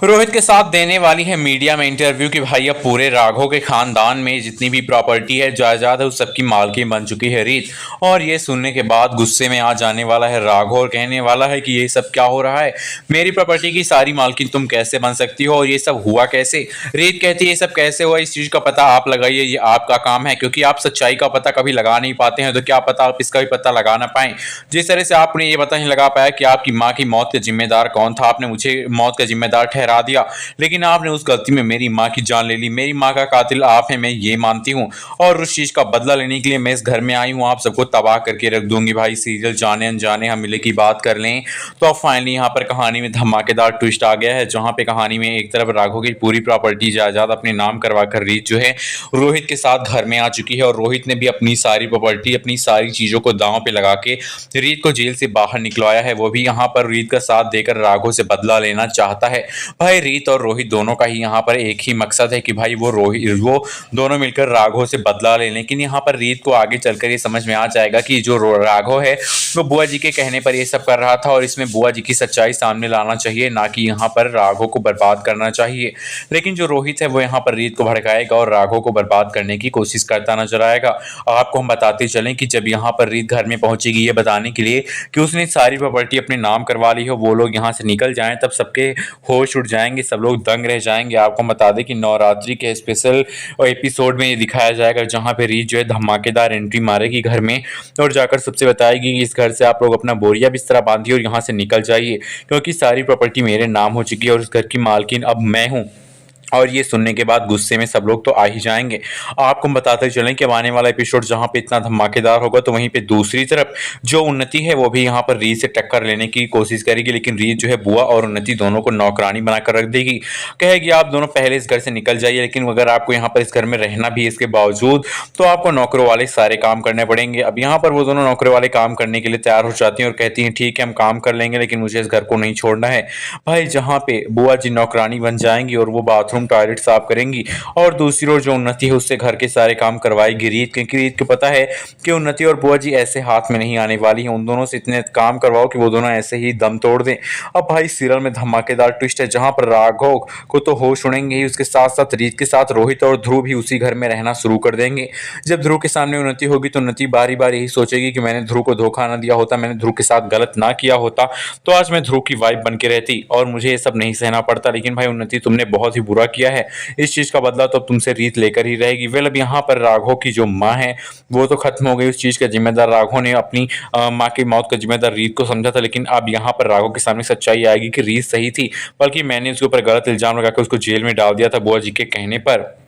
रोहित के साथ देने वाली है मीडिया में इंटरव्यू कि भाई अब पूरे राघव के खानदान में जितनी भी प्रॉपर्टी है जायदाद है उस सबकी मालकिन बन चुकी है रीत। और ये सुनने के बाद गुस्से में आ जाने वाला है राघव और कहने वाला है कि ये सब क्या हो रहा है, मेरी प्रॉपर्टी की सारी मालकिन तुम कैसे बन सकती हो और ये सब हुआ कैसे। रीत कहती है ये सब कैसे हुआ, इस चीज का पता आप लगाइए, ये आपका काम है, क्योंकि आप सच्चाई का पता कभी लगा नहीं पाते हैं तो क्या पता आप इसका भी पता लगा ना पाए। जिस तरह से आपने ये पता नहीं लगा पाया कि आपकी माँ की मौत का जिम्मेदार कौन था, आपने मुझे मौत का जिम्मेदार ठहरा दिया, लेकिन आपने उस गलती में मेरी माँ की जान ले ली। मेरी माँ का कातिल आप हैं, मैं ये मानती हूँ, और उस चीज का बदला लेने के लिए मैं इस घर में आई हूँ, आप सबको तबाह करके रख दूंगी। भाई सीरियल जाने अनजाने हम मिले की बात कर लें तो अब फाइनली यहाँ पर कहानी में धमाकेदार ट्विस्ट आ गया है, जहाँ पे कहानी में एक तरफ राघव की पूरी प्रॉपर्टी जायदाद अपने नाम करवा कर रीत जो है रोहित के साथ घर में आ चुकी है, और रोहित ने भी अपनी सारी प्रॉपर्टी अपनी सारी चीजों को दांव पे लगा के रीत को जेल से बाहर निकलवाया है। वो भी यहाँ पर रीत का साथ देकर राघव से बदला लेना चाहता है। भाई रीत और रोहित दोनों का ही यहाँ पर एक ही मकसद है कि भाई वो दोनों मिलकर राघव से बदला ले। लेकिन यहाँ पर रीत को आगे चलकर ये समझ में आ जाएगा कि जो राघव है वो बुआ जी के कहने पर ये सब कर रहा था, और इसमें बुआ जी की सच्चाई सामने लाना चाहिए, ना कि यहाँ पर राघव को बर्बाद करना चाहिए। लेकिन जो रोहित है वो यहाँ पर रीत को भड़काएगा और राघव को बर्बाद करने की कोशिश करता नजर आएगा। आपको हम बताते चलें कि जब यहाँ पर रीत घर में पहुंचेगी ये बताने के लिए कि उसने सारी प्रॉपर्टी अपने नाम करवा ली हो, वो लोग यहाँ से निकल जाएं, तब सबके होश उड़ जाएंगे, सब लोग दंग रह जाएंगे। आपको बता दें कि नवरात्रि के स्पेशल एपिसोड में ये दिखाया जाएगा जहाँ पे रीत जो है धमाकेदार एंट्री मारेगी घर में और जाकर सबसे बताएगी कि इस घर से आप लोग अपना बोरिया बिस्तरा बांधिए और यहाँ से निकल जाइए, क्योंकि सारी प्रॉपर्टी मेरे नाम हो चुकी है और उस घर की मालकिन अब मैं हूँ। और ये सुनने के बाद गुस्से में सब लोग तो आ ही जाएंगे। आपको हम बताते चलें कि अब आने वाला एपिसोड जहां पे इतना धमाकेदार होगा तो वहीं पे दूसरी तरफ जो उन्नति है वो भी यहाँ पर रीत से टक्कर लेने की कोशिश करेगी, लेकिन रीत जो है बुआ और उन्नति दोनों को नौकरानी बनाकर रख देगी। कहेगी आप दोनों पहले इस घर से निकल जाइए, लेकिन अगर आपको यहाँ पर इस घर में रहना भी है इसके बावजूद तो आपको नौकरों वाले सारे काम करने पड़ेंगे। अब यहाँ पर वो दोनों नौकरों वाले काम करने के लिए तैयार हो जाती हैं और कहती हैं ठीक है हम काम कर लेंगे, लेकिन मुझे इस घर को नहीं छोड़ना है। भाई जहाँ पे बुआ जी नौकरानी बन जाएंगी और वो बाथरूम टॉयलेट साफ करेंगी, और दूसरी ओर जो उन्नति है उससे घर के सारे काम करवाएगी रीत, क्योंकि रीत को पता है कि उन्नति और बुआ जी ऐसे हाथ में नहीं आने वाली हैं। उन दोनों से इतने काम करवाओ कि वो दोनों ऐसे ही दम तोड़ दें। अब भाई सीरियल में धमाकेदार ट्विस्ट है जहां पर राघव को तो होश उड़ेंगे ही, उसके साथ साथ रीत के साथ रोहित और ध्रुव भी उसी घर में रहना शुरू कर देंगे। जब ध्रुव के सामने उन्नति होगी तो उन्नति बारी बारी यही सोचेगी कि मैंने ध्रुव को धोखा ना दिया होता, मैंने ध्रुव के साथ गलत ना किया होता तो आज मैं ध्रुव की वाइफ बन के रहती और मुझे ये सब नहीं सहना पड़ता। लेकिन भाई उन्नति तुमने बहुत ही बुरा किया है, इस चीज का बदला तो तुमसे रीत लेकर ही रहेगी। वेल अब यहाँ पर राघव की जो माँ है वो तो खत्म हो गई, उस चीज का जिम्मेदार राघव ने अपनी माँ की मौत का जिम्मेदार रीत को समझा था, लेकिन अब यहाँ पर राघव के सामने सच्चाई आएगी कि रीत सही थी, बल्कि मैंने उसके ऊपर गलत इल्जाम लगा के उसको जेल में डाल दिया था बुआ जी के कहने पर।